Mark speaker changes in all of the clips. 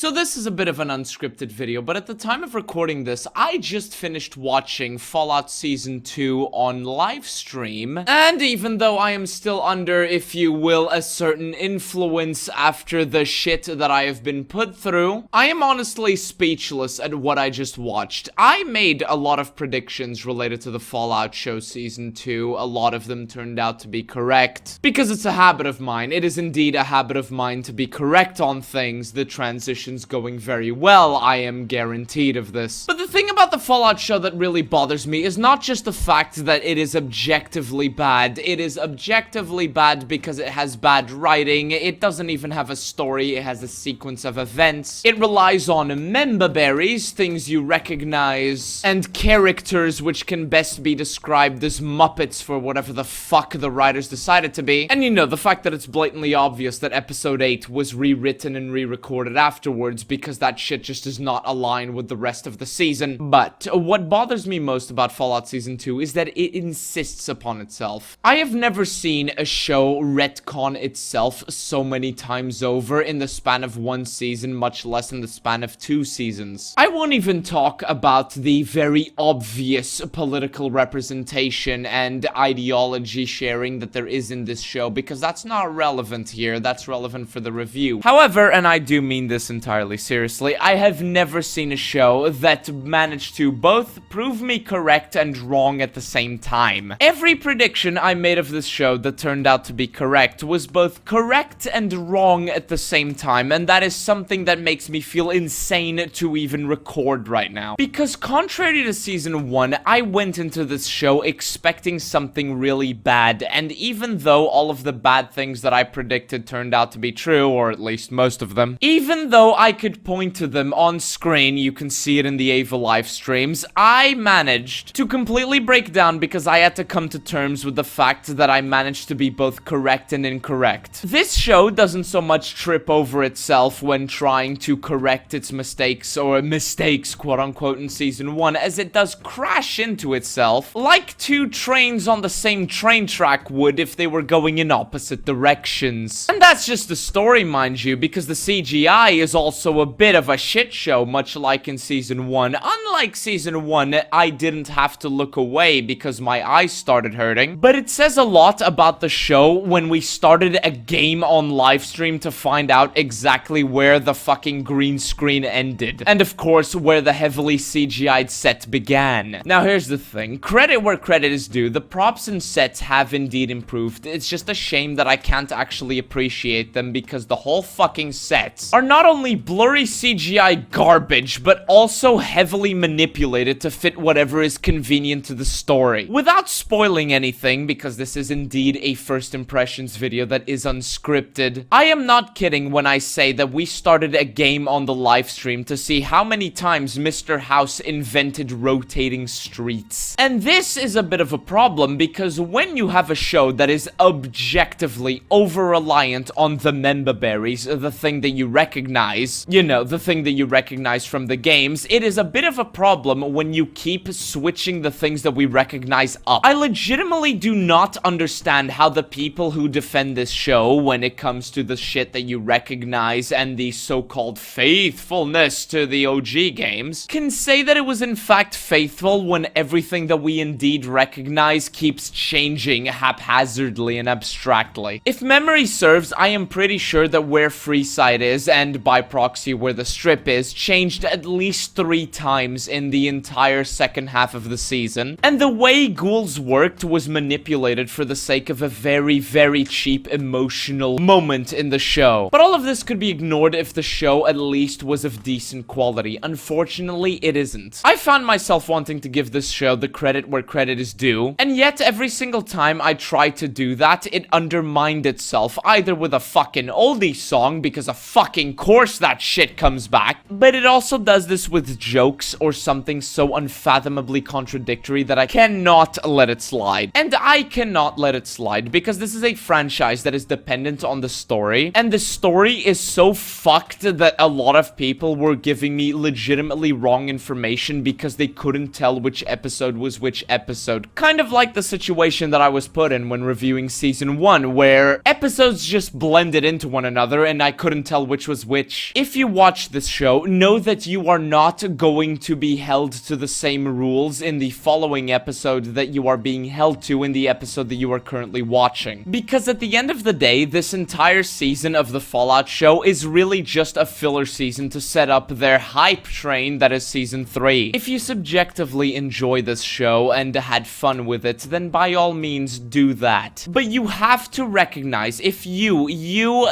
Speaker 1: So this is a bit of an unscripted video, but at the time of recording this, I just finished watching Fallout Season 2 on live stream, and even though I am still under, if you will, a certain influence after the shit that I have been put through, I am honestly speechless at what I just watched. I made a lot of predictions related to the Fallout show Season 2, a lot of them turned out to be correct, because it's a habit of mine. It is indeed a habit of mine to be correct on things. The transition's going very well, I am guaranteed of this. But the thing about the Fallout show that really bothers me is not just the fact that it is objectively bad. It is objectively bad because it has bad writing, it doesn't even have a story, it has a sequence of events. It relies on member berries, things you recognize, and characters which can best be described as Muppets for whatever the fuck the writers decided to be. And you know, the fact that it's blatantly obvious that episode 8 was rewritten and re-recorded afterwards because that shit just does not align with the rest of the season. But what bothers me most about Fallout Season 2 is that it insists upon itself. I have never seen a show retcon itself so many times over in the span of one season, much less in the span of 2 seasons. I won't even talk about the very obvious political representation and ideology sharing that there is in this show, because that's not relevant here, that's relevant for the review. However, and I do mean this entirely seriously, I have never seen a show that managed to both prove me correct and wrong at the same time. Every prediction I made of this show that turned out to be correct was both correct and wrong at the same time, and that is something that makes me feel insane to even record right now. Because contrary to Season 1, I went into this show expecting something really bad, and even though all of the bad things that I predicted turned out to be true, or at least most of them, even though I could point to them on screen, you can see it in the Ava live streams, I managed to completely break down because I had to come to terms with the fact that I managed to be both correct and incorrect. This show doesn't so much trip over itself when trying to correct its mistakes, or mistakes quote-unquote, in Season 1, as it does crash into itself like two trains on the same train track would if they were going in opposite directions. And that's just the story, mind you, because the CGI is also a bit of a shit show, much like in Season 1. Unlike Season 1, I didn't have to look away because my eyes started hurting. But it says a lot about the show when we started a game on livestream to find out exactly where the fucking green screen ended. And of course, where the heavily CGI'd set began. Now here's the thing, credit where credit is due, the props and sets have indeed improved. It's just a shame that I can't actually appreciate them because the whole fucking sets are not only blurry CGI garbage, but also heavily manipulated to fit whatever is convenient to the story. Without spoiling anything, because this is indeed a first impressions video that is unscripted, I am not kidding when I say that we started a game on the live stream to see how many times Mr. House invented rotating streets. And this is a bit of a problem because when you have a show that is objectively over-reliant on the member berries, the thing that you recognize, you know, the thing that you recognize from the games, it is a bit of a problem when you keep switching the things that we recognize up. I legitimately do not understand how the people who defend this show when it comes to the shit that you recognize and the so-called faithfulness to the OG games can say that it was in fact faithful when everything that we indeed recognize keeps changing haphazardly and abstractly. If memory serves, I am pretty sure that where Freeside is, and by proxy where the strip is, changed at least 3 times in the entire second half of the season. And the way ghouls worked was manipulated for the sake of a very, very cheap emotional moment in the show. But all of this could be ignored if the show at least was of decent quality. Unfortunately, it isn't. I found myself wanting to give this show the credit where credit is due, and yet every single time I tried to do that, it undermined itself, either with a fucking oldie song, because of fucking course that shit comes back, but it also does this with jokes or something so unfathomably contradictory that I cannot let it slide. And I cannot let it slide because this is a franchise that is dependent on the story, and the story is so fucked that a lot of people were giving me legitimately wrong information because they couldn't tell which episode was which episode. Kind of like the situation that I was put in when reviewing Season 1, where episodes just blended into one another and I couldn't tell which was which. If you watch this show, know that you are not going to be held to the same rules in the following episode that you are being held to in the episode that you are currently watching. Because at the end of the day, this entire season of the Fallout show is really just a filler season to set up their hype train that is season 3. If you subjectively enjoy this show and had fun with it, then by all means do that. But you have to recognize, if you,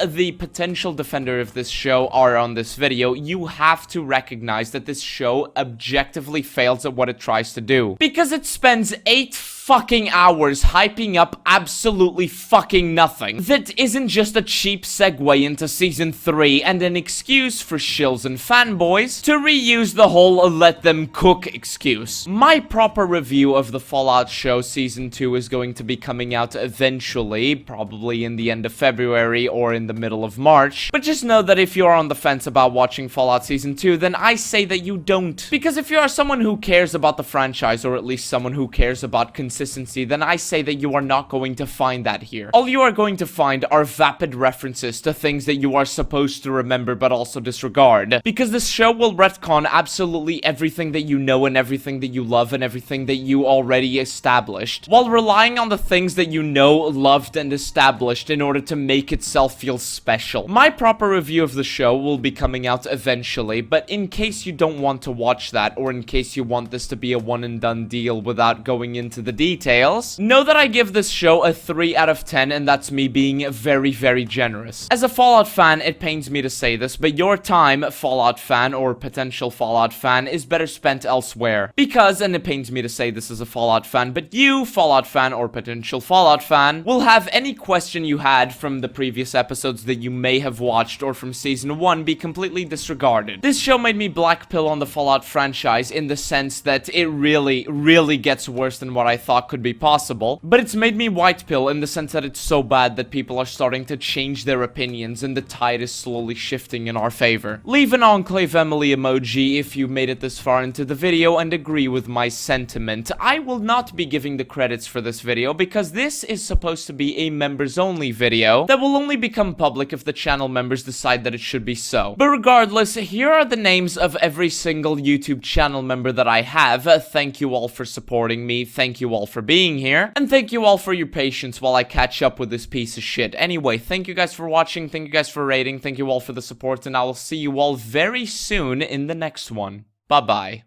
Speaker 1: the potential defender of this show, are on this video, you have to recognize that this show objectively fails at what it tries to do. Because it spends 8 fucking hours hyping up absolutely fucking nothing. That isn't just a cheap segue into season 3 and an excuse for shills and fanboys to reuse the whole let them cook excuse. My proper review of the Fallout show season 2 is going to be coming out eventually, probably in the end of February or in the middle of March. But just know that if you're on the fence about watching Fallout season 2, then I say that you don't. Because if you are someone who cares about the franchise, or at least someone who cares about consistency, then I say that you are not going to find that here. All you are going to find are vapid references to things that you are supposed to remember but also disregard. Because this show will retcon absolutely everything that you know and everything that you love and everything that you already established, while relying on the things that you know, loved, and established in order to make itself feel special. My proper review of the show will be coming out eventually, but in case you don't want to watch that, or in case you want this to be a one and done deal without going into the details, know that I give this show a 3 out of 10, and that's me being very, very generous. As a Fallout fan, it pains me to say this, but your time, Fallout fan or potential Fallout fan, is better spent elsewhere. Because, and it pains me to say this as a Fallout fan, but you, Fallout fan or potential Fallout fan, will have any question you had from the previous episodes that you may have watched or from season 1 be completely disregarded. This show made me black pill on the Fallout franchise in the sense that it really gets worse than what I thought could be possible, but it's made me white pill in the sense that it's so bad that people are starting to change their opinions and the tide is slowly shifting in our favor. Leave an Enclave Emily emoji if you made it this far into the video and agree with my sentiment. I will not be giving the credits for this video because this is supposed to be a members only video that will only become public if the channel members decide that it should be so. But regardless, here are the names of every single YouTube channel member that I have. Thank you all for supporting me, thank you all for being here, and thank you all for your patience while I catch up with this piece of shit. Anyway, thank you guys for watching, thank you guys for rating, thank you all for the support, and I will see you all very soon in the next one. Bye-bye.